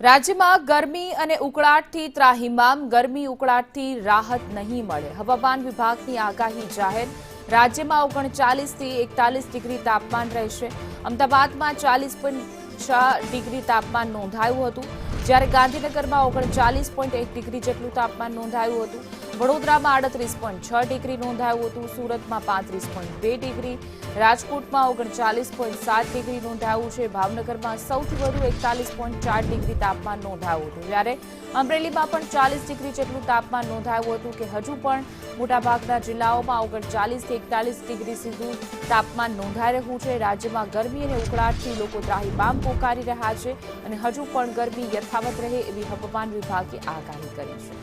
રાજ્યમાં ગરમી અને ઉકળાટથી ત્રાહિમામ ગરમી ઉકળાટથી રાહત નહીં મળે હવામાન વિભાગની આગાહી જાહેર રાજ્યમાં 39 થી 41 ડિગ્રી તાપમાન રહેશે અમદાવાદમાં 40.6 ડિગ્રી તાપમાન નોંધાયું હતું જ્યારે ગાંધીનગરમાં 39.1 ડિગ્રી જેટલું તાપમાન નોંધાયું હતું વડોદરામાં 38.6 ડિગ્રી નોંધાયું હતું સુરતમાં 35.2 ડિગ્રી રાજકોટમાં 39.7 ડિગ્રી નોંધાયું છે ભાવનગરમાં સૌથી વધુ 41.4 ડિગ્રી તાપમાન નોંધાયું હતું જ્યારે અમરેલીમાં પણ 40 ડિગ્રી જેટલું તાપમાન નોંધાયું હતું કે હજુ પણ મોટાભાગના જિલ્લાઓમાં 39 થી 41 ડિગ્રી સુધી તાપમાન નોંધાઈ રહ્યું છે રાજ્યમાં ગરમી અને ઉકળાટથી લોકો ત્રાહિમામ પોકારી રહ્યા છે અને હજુ પણ ગરમી યથાવત રહે એવી હવામાન વિભાગે આગાહી કરી છે।